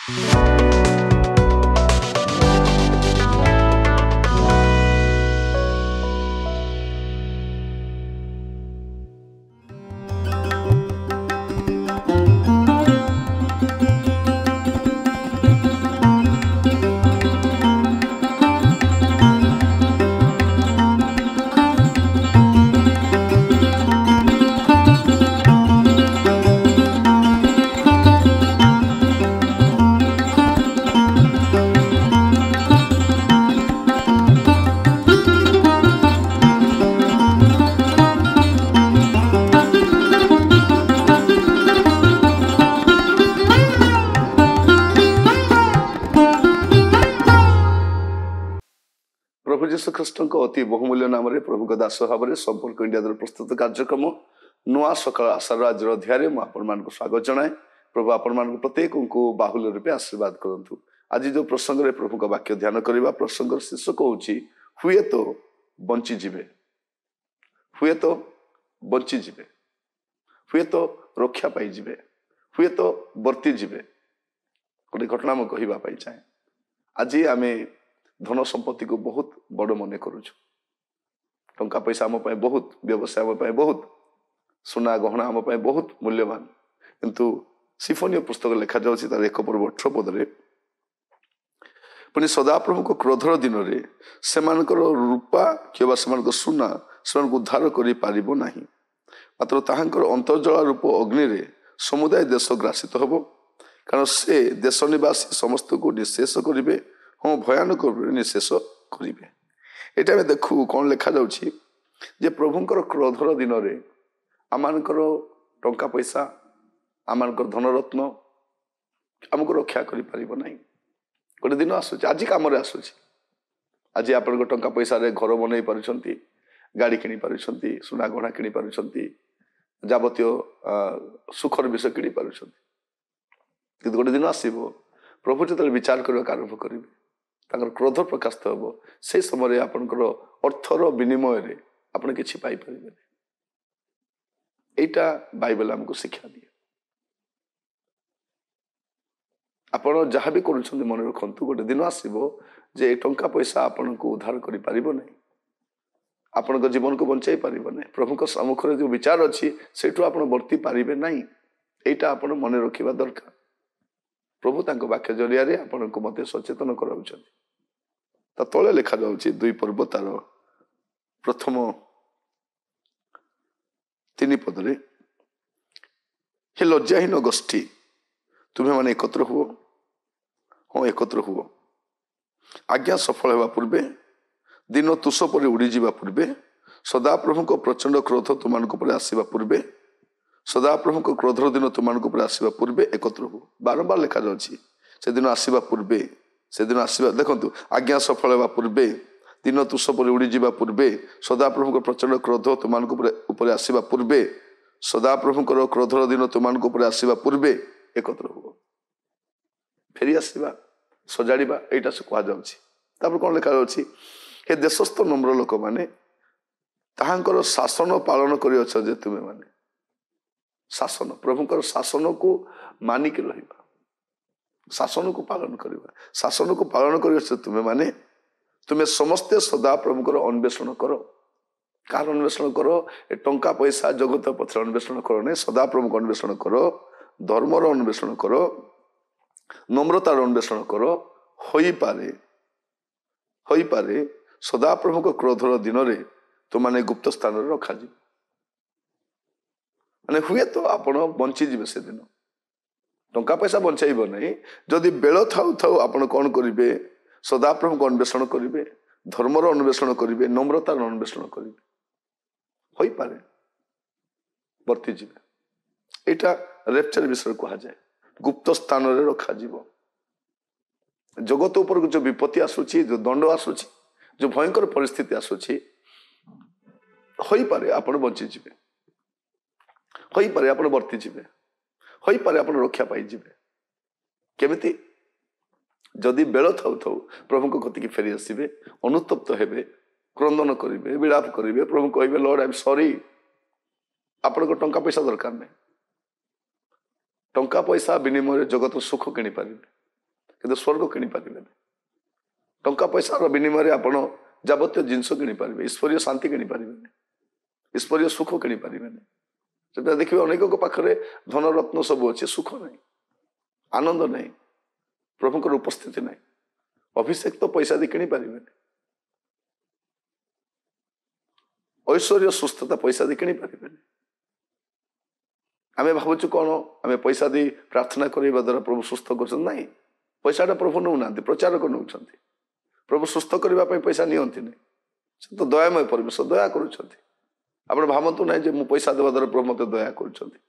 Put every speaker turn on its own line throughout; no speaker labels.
प्रभु जीशु ख्रीष्ट अति बहुमूल्य नाम प्रभु दास भाव में संपर्क इंडिया द्वारा प्रस्तुत कार्यक्रम नुआ सकाल आशार आज अध्याय मुझे स्वागत जनाए। प्रभु आपण प्रत्येक को बाहुल्य रूपे आशीर्वाद करूँ। आज जो प्रसंग में प्रभु का वाक्य ध्यान करवा प्रसंग शीर्षक हूँ हुए तो बंचीजे, हुए तो बंचीजे, हुए तो रक्षा पाइबे, हुए तो वर्तीजे। गोटे घटना मुझे कहवाई चाहे। आज आम धन संपत्ति को बहुत बड़ मन करुचु। टंका पैसा आम बहुत, व्यवसाय आम बहुत, सुना गहना आम बहुत मूल्यवान। किंतु सिफोनियो पुस्तक लिखा जाउछि तार 1:18 पदरे पुणी सदाप्रभु को क्रोधर दिन में सेमानकर रूपा किंवा सेमानकर सुना सेमानक उद्धार करि पारिबो नाही, मात्र ताहांकर अंतर्जला रूप अग्नि रे समुदाय देश ग्रासित हबो। कारण से देश निवासी समस्त को निशेष करिवे, हाँ भयानक निशेष करिवे। एटा में देखु कौन लिखा जाउछि जे प्रभुंकर क्रोधर दिन में आमानकर टंका पैसा आमानकर धनरत्न आमको रक्षा करि पारिबो नाही। गोटे दिन आसुछि, आज काम आसुछि। आज आपण टंका पैसा रे घर बनई पारुछंती, गाड़ी किनी पारुछंती, सुना गहना किनी पारुछंती, जाबतीय सुखर विषय किनी पारुछंती। किंतु गोटे दिन आसीबो प्रभु जतले विचार करबा आरंभ करिवे, ताकर क्रोध प्रकाशित हम से समय आपंकर अर्थर विनिमय रे आपण किछि पाई परिबे। एटा बाइबल हमको शिक्षा दिए। आपण जहाँ भी करुछंती मन रखंतु, गोटे दिन आसीबो जे टंका पैसा आपण को उद्धार करि पारिबो नै, आपण को जीवन को बंचाई पारिबो नै। प्रभु को सम्मुख रे जो विचार अछि सेठु आपण वर्ती पारिबे नै। एटा आपण मन रखिबा दरकार। प्रभु तांको वाक्य जरिया रे आपण को मते सचेतन कराउछंती। ता तळे लिखा जाउछि 2 पर्व तार प्रथम 3 पदरे, हे लज्जाहीन गोष्ठी तुम्हें माने एकत्र हुओ, हाँ एकत्र हुओ। आज्ञा सफल हेबा पूर्वे, दिन तुष पर उड़ी जीवा पूर्वे, सदाप्रभु को प्रचंड क्रोध तुमको पर आसीबा पूर्वे, सदाप्रभु को क्रोधर दिन तुमको पर आसीबा पूर्वे एकत्र हुओ। बारंबार लिखा जाउछि से दिन आसीबा पूर्वे, से दिन आसीबा। देखंतु आज्ञा सफल हेबा पूर्वे, दिन तुष पर उड़ी जीवा पूर्वे, सदाप्रभु को प्रचंड क्रोध तुमको ऊपर आसीबा पूर्वे, सदाप्रभु को क्रोधर दिन तुमको ऊपर आसीबा पूर्वे एकत्र हुओ। फेरी आसीबा सजाड़ीबा एटा से कहा जाउछि। तापर कोन लिखा जाउछि, हे देशस्थ नम्र लोक माने ताहांकर शासन पालन करि अछ जे तुमे माने। शासन प्रभुंकर शासन को मानिक रहिबा, शासन को पालन करिबा, शासन को पालन करि अछ तुमे माने। तुमे समस्ते सदा प्रभुंकर अन्वेषण करो। कार अन्वेषण करो? ए टंका पैसा जगत पत्र अन्वेषण करो नै, सदा प्रभु को अन्वेषण करो, धर्मर अन्वेषण करो, नम्रतार अन्वेषण करो। होई पारे सदा प्रभु को क्रोधर दिन रे तो माने गुप्त स्थान रे रखा जी, माने हुए तो आपण बंची जीवे से दिन। टंका पैसा बंचाइब नहीं जदि बेल थाउ थाउ आपण कौन करिवे? सदा प्रभु को अन्वेषण करिवे, धर्मर अन्वेषण करिवे, नम्रतार अन्वेषण करिवे। होई पारे वर्ती जीवे। एटा रेप्चर विषय कहा जाए। गुप्त स्थान रे रखा जीव। जगत ऊपर जो विपत्ति आसुची, जो दंड आसुची, जो भयंकर परिस्थिति आसुची, होई पारे आपण बंची जीवे, होई पारे आपण वर्ती जीवे, होई पारे आपण रक्षा पाई जीवे। केमिति? जदि बेल थाउ थाउ प्रभु को कति की फेरी आसीबे, अनुतप्त हेबे, क्रंदन करिवे, विलाप करिवे, प्रभु कहिबे लॉर्ड आई एम सॉरी, आपण को टंका पैसा दरकार नै। टंका पैसा विनिमय जगत सुख किनी पारिबे, କିନ୍ତୁ ସ୍ୱର୍ଗ କିଣିପାରିବେନି। ଟଙ୍କା ପଇସାର ବିନିମୟରେ ଆପଣ ଯାବତୀୟ ଜିନିଷ କିଣିପାରିବେ, ଈଶ୍ୱରୀୟ ଶାନ୍ତି କିଣିପାରିବେନି, ଈଶ୍ୱରୀୟ ସୁଖ କିଣିପାରିବେନି। ସେଟା ଦେଖିବେ ଅନେକଙ୍କ ପାଖରେ ଧନରତ୍ନ ସବୁ ଅଛି, ସୁଖ ନାହିଁ, ଆନନ୍ଦ ନାହିଁ, ପ୍ରଭୁଙ୍କର ଉପସ୍ଥିତି ନାହିଁ। ଅଭିଷେକ ତ ପଇସା ଦେଇ କିଣିପାରିବେନି, ଐଶ୍ୱର୍ଯ୍ୟ ସୁସ୍ଥତା ପଇସା ଦେଇ କିଣିପାରିବେନି। ଆମେ ଭାବୁଛୁ କ'ଣ ଆମେ ପଇସା ଦେଇ ପ୍ରାର୍ଥନା କରିବା ଦ୍ୱାରା ପ୍ରଭୁ ସୁସ୍ଥ କରୁଛନ୍ତି? ନାହିଁ, ପଇସାଟା ପ୍ରଭୁ ନେଉନାହାନ୍ତି, ପ୍ରଚାରକ ନେଉଛନ୍ତି। ପ୍ରଭୁ ସୁସ୍ଥ କରିବା ପାଇଁ ପଇସା ନିଅନ୍ତିନି। ସେ ତ ଦୟାମୟ ପରିବେଶ, ଦୟା କରୁଛନ୍ତି। ଆପଣ ଭାବନ୍ତୁ ନାହିଁ ଯେ ମୁଁ ପଇସା ଦେବା ଦ୍ୱାରା ପ୍ରଭୁ ମୋତେ ଦୟା କରୁଛନ୍ତି।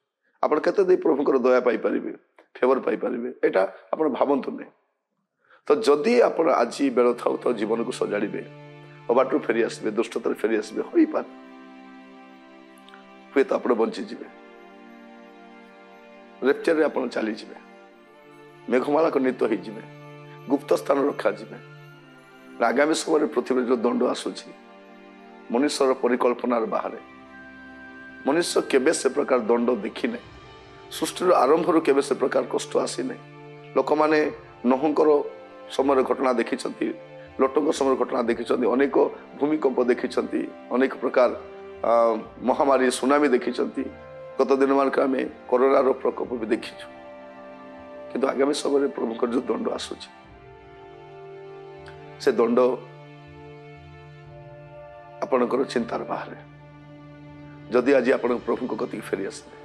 ଆପଣ କେତେ ଦେଇ ପ୍ରଭୁଙ୍କର ଦୟା ପାଇପାରିବେ, ଫେଭର ପାଇପାରିବେ, ଏଇଟା ଆପଣ ଭାବନ୍ତୁ ନାହିଁ। ତ ଯଦି ଆପଣ ଆଜି ବେଳ ଥାଉ ଥାଉ ଜୀବନକୁ ସଜାଡ଼ିବେ, ଅବାଟରୁ ଫେରି ଆସିବେ, ଦୁଷ୍ଟତାରୁ ଫେରି ଆସିବେ, ହୋଇପାରେ ହୁଏତ ଆପଣ ବଞ୍ଚିଯିବେ, ରେପ୍ଚରରେ ଆପଣ ଚାଲିଯିବେ, ମେଘମାଳାକ ନୀତ ହେଇଯିବେ, ଗୁପ୍ତ ସ୍ଥାନ ରଖାଯିବେ। ଆଗାମୀ ସମୟରେ ପୃଥିବୀରେ ଯେଉଁ ଦଣ୍ଡ ଆସୁଛି ମନୁଷ୍ୟର ପରିକଳ୍ପନାର ବାହାରେ। ମନୁଷ୍ୟ କେବେ ସେ ପ୍ରକାର ଦଣ୍ଡ ଦେଖିନାହିଁ, ସୃଷ୍ଟିର ଆରମ୍ଭରୁ କେବେ ସେ ପ୍ରକାର କଷ୍ଟ ଆସିନାହିଁ। ଲୋକମାନେ ନୋହଙ୍କର ସମୟରେ ଘଟଣା ଦେଖିଛନ୍ତି, ଲୋଟଙ୍କ ସମୟରେ ଘଟଣା ଦେଖିଛନ୍ତି, ଅନେକ ଭୂମିକମ୍ପ ଦେଖିଛନ୍ତି, ଅନେକ ପ୍ରକାର ମହାମାରୀ ସୁନାମି ଦେଖିଛନ୍ତି। ଗତ ଦିନମାନଙ୍କରେ ଆମେ କରୋନାର ପ୍ରକୋପ ବି ଦେଖିଛୁ। କିନ୍ତୁ ଆଗାମୀ ସମୟରେ ପ୍ରଭୁଙ୍କର ଯେଉଁ ଦଣ୍ଡ ଆସୁଛି, ସେ ଦଣ୍ଡ ଆପଣଙ୍କର ଚିନ୍ତାର ବାହାରେ। ଯଦି ଆଜି ଆପଣ ପ୍ରଭୁଙ୍କ କତିକି ଫେରି ଆସିବେ,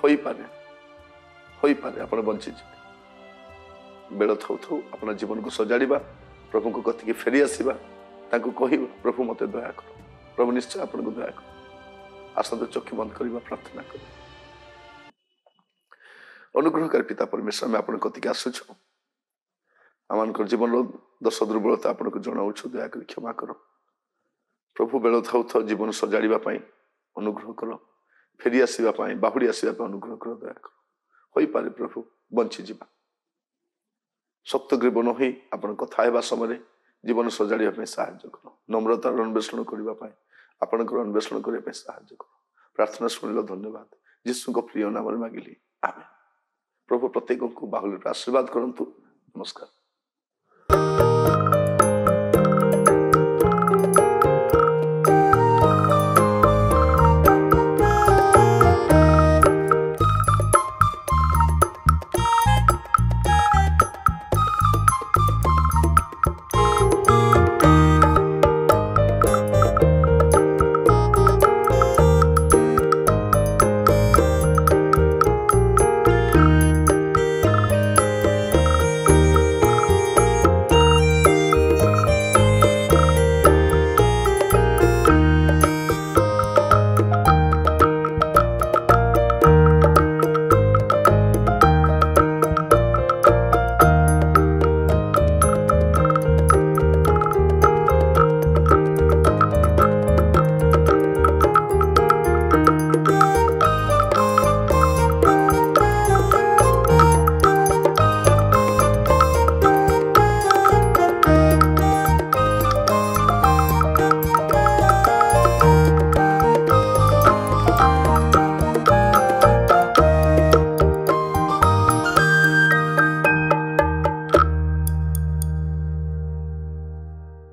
ହୋଇପାରେ ଆପଣ ବଞ୍ଚିଯିବେ। ବେଳ ଥାଉ ଥାଉ ଆପଣ ଜୀବନକୁ ସଜାଡ଼ିବା, ପ୍ରଭୁଙ୍କ କତିକି ଫେରି ଆସିବା, ତାଙ୍କୁ କହିବା ପ୍ରଭୁ ମୋତେ ଦୟା କର। ପ୍ରଭୁ ନିଶ୍ଚୟ ଆପଣଙ୍କୁ ଦୟା କର। ଆସନ୍ତୁ ଚକ୍ଷୁ ବନ୍ଦ କରିବା, ପ୍ରାର୍ଥନା କରିବା। ଅନୁଗ୍ରହକାରୀ ପିତା ପରମେଶ୍ୱର, ଆମେ ଆପଣଙ୍କ କତିକି ଆସୁଛୁ। ଆମମାନଙ୍କର ଜୀବନର ଦୋଷ ଦୁର୍ବଳତା ଆପଣଙ୍କୁ ଜଣାଉଛୁ, ଦୟାକରି କ୍ଷମା କର। ପ୍ରଭୁ ବେଳ ଥାଉ ଥାଉ ଜୀବନ ସଜାଡ଼ିବା ପାଇଁ ଅନୁଗ୍ରହ କର, ଫେରି ଆସିବା ପାଇଁ, ବାହୁଡ଼ି ଆସିବା ପାଇଁ ଅନୁଗ୍ରହ କର, ଦୟା କର। ହୋଇପାରେ ପ୍ରଭୁ ବଞ୍ଚିଯିବା। ଶକ୍ତ ଗ୍ରୀବ ନ ହୋଇ ଆପଣ କଥା ହେବା ସମୟରେ ଜୀବନ ସଜାଡ଼ିବା ପାଇଁ ସାହାଯ୍ୟ କର। ନମ୍ରତାର ଅନ୍ୱେଷଣ କରିବା ପାଇଁ, ଆପଣଙ୍କର ଅନ୍ୱେଷଣ କରିବା ପାଇଁ ସାହାଯ୍ୟ କର। ପ୍ରାର୍ଥନା ଶୁଣିଲ, ଧନ୍ୟବାଦ। ଯୀଶୁଙ୍କ ପ୍ରିୟ ନାମରେ ମାଗିଲି, ଆମେନ୍। ପ୍ରଭୁ ପ୍ରତ୍ୟେକଙ୍କୁ ବାହୁଲ୍ୟରେ ଆଶୀର୍ବାଦ କରନ୍ତୁ। ନମସ୍କାର।